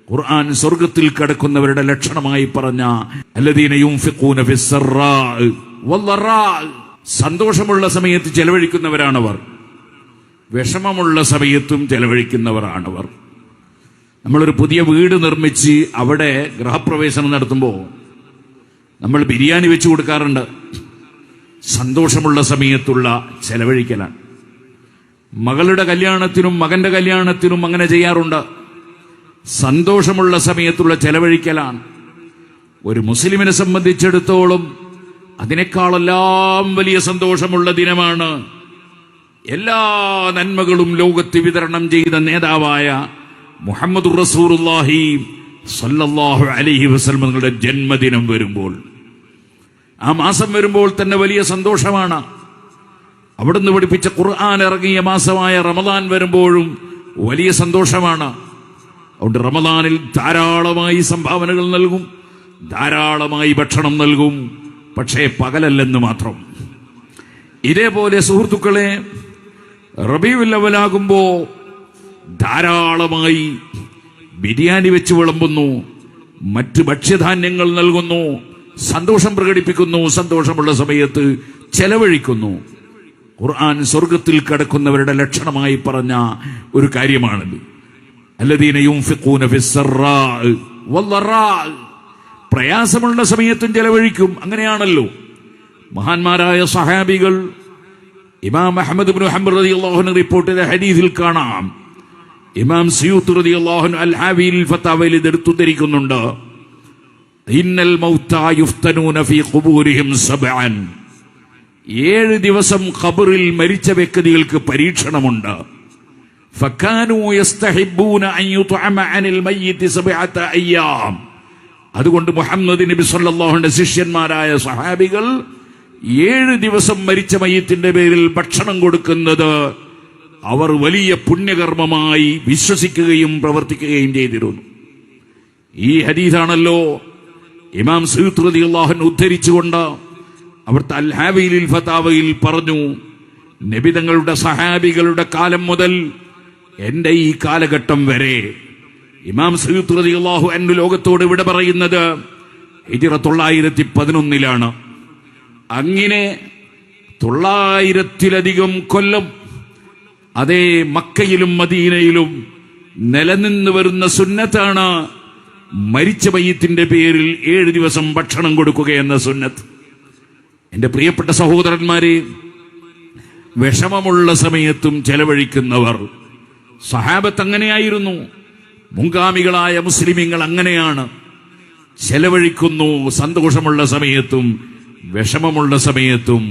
ഖുർആൻ സ്വർഗത്തിൽ കടക്കുന്നവരുടെ ലക്ഷണമായി പറഞ്ഞ അല്ലദീന യുൻഫിഖൂന ഫിസ്സറാ വല്ലറാ, സന്തോഷമുള്ള സമയത്ത് ചെലവഴിക്കുന്നവരാണവർ, വിഷമമുള്ള സമയത്തും ചെലവഴിക്കുന്നവരാണവർ. നമ്മളൊരു പുതിയ വീട് നിർമ്മിച്ച് അവിടെ ഗൃഹപ്രവേശനം നടത്തുമ്പോൾ നമ്മൾ ബിരിയാണി വെച്ച് കൊടുക്കാറുണ്ട്. സന്തോഷമുള്ള സമയത്തുള്ള ചെലവഴിക്കലാണ്. മകളുടെ കല്യാണത്തിനും മകന്റെ കല്യാണത്തിനും അങ്ങനെ ചെയ്യാറുണ്ട്. സന്തോഷമുള്ള സമയത്തുള്ള ചെലവഴിക്കലാണ്. ഒരു മുസ്ലിമിനെ സംബന്ധിച്ചിടത്തോളം അതിനേക്കാളെല്ലാം വലിയ സന്തോഷമുള്ള ദിനമാണ് എല്ലാ നന്മകളും ലോകത്ത് വിതരണം ചെയ്ത നേതാവായ മുഹമ്മദുർ റസൂലുള്ളാഹി സ്വല്ലല്ലാഹു അലൈഹി വസല്ലം തങ്ങളുടെ ജന്മദിനം വരുമ്പോൾ. ആ മാസം വരുമ്പോൾ തന്നെ വലിയ സന്തോഷമാണ്. അവിടുന്ന് പഠിപ്പിച്ച ഖുർആൻ ഇറങ്ങിയ മാസമായ റമദാൻ വരുമ്പോഴും വലിയ സന്തോഷമാണ്. അതുകൊണ്ട് റമദാനിൽ ധാരാളമായി സംഭാവനകൾ നൽകും, ധാരാളമായി ഭക്ഷണം നൽകും, പക്ഷേ പകലല്ലെന്ന് മാത്രം. ഇതേപോലെ സുഹൃത്തുക്കളെ, റബീഉൽ അവ്വലാകുമ്പോ ധാരാളമായി ബിരിയാണി വെച്ച് വിളമ്പുന്നു, മറ്റ് ഭക്ഷ്യധാന്യങ്ങൾ നൽകുന്നു, സന്തോഷം പ്രകടിപ്പിക്കുന്നു, സന്തോഷമുള്ള സമയത്ത് ചെലവഴിക്കുന്നു. ഖുർആൻ സ്വർഗത്തിൽ കടക്കുന്നവരുടെ ലക്ഷണമായി പറഞ്ഞ ഒരു കാര്യമാണിത്. അല്ലദീന യുൻഫിഖൂന ഫിസ്സറാ വല്ലറാ, പ്രയാസമുള്ള സമയത്തും ചെലവഴിക്കും. അങ്ങനെയാണല്ലോ മഹാന്മാരായ സഹാബികൾ. ഇമാം അഹ്മദ് ഇബ്നു ഹംബൽ റളിയല്ലാഹു അൻഹു റിപ്പോർട്ട് ചെയ്ത ഹദീസിൽ കാണാം, ഇമാം സിയൂത്തി റളിയല്ലാഹു അൻഹു അൽ ഹാവിൽ ഫതാവയിൽ ഇതെടുത്തു ധരിക്കുന്നുണ്ട്, ഇന്നൽ മൗതാ യുഫ്തനൂന ഫീ ഖുബൂരിഹിം സബ്അൻ, 7 ദിവസം ഖബറിൽ മരിച്ച വ്യക്തികൾക്ക് പരീക്ഷണമുണ്ട്. ഫകാനൂ യസ്തഹിബ്ബൂന അൻ യുത്അമ അനിൽ മയ്യിതി 7 അയ്യാം. അതുകൊണ്ട് മുഹമ്മദ് നബി സല്ലല്ലാഹു അലൈഹി വസല്ലം ശിഷ്യന്മാരായ സഹാബികൾ 7 ദിവസം മരിച്ച മയ്യിത്തിന്റെ പേരിൽ ഭക്ഷണം കൊടുക്കുന്നത് അവർ വലിയ പുണ്യകർമ്മമായി വിശ്വസിക്കുകയും പ്രവർത്തിക്കുകയും ചെയ്തിരുന്നു. ഈ ഹദീസാണല്ലോ ഇമാം സയ്യിദ് റളിയല്ലാഹു അൻഹു ഉദ്ധരിച്ചുകൊണ്ട് അവിടുത്തെ അൽ ഹാവിലിൽ ഫതാവയിൽ പറഞ്ഞു, നബി തങ്ങളുടെ സഹാബികളുടെ കാലം മുതൽ എന്റെ ഈ കാലഘട്ടം വരെ ഇമാം സയ്യിദ് റളിയല്ലാഹു അൻഹു ലോകത്തോട് വിട പറയുന്നത് ഹിജ്റ 911 അങ്ങനെ 900-ലധികം കൊല്ലം അതേ മക്കയിലും മദീനയിലും നിലനിന്ന് വരുന്ന സുന്നത്താണ് മരിച്ച മയ്യിത്തിന്റെ പേരിൽ 7 ദിവസം ഭക്ഷണം കൊടുക്കുക എന്ന സുന്നത്ത്. എന്റെ പ്രിയപ്പെട്ട സഹോദരന്മാരെ, വിഷമമുള്ള സമയത്തും ചെലവഴിക്കുന്നവർ സഹാബത്ത് അങ്ങനെയായിരുന്നു. മുൻഗാമികളായ മുസ്ലിമീങ്ങൾ അങ്ങനെയാണ്, ചെലവഴിക്കുന്നു സന്തോഷമുള്ള സമയത്തും വിഷമമുള്ള സമയത്തും.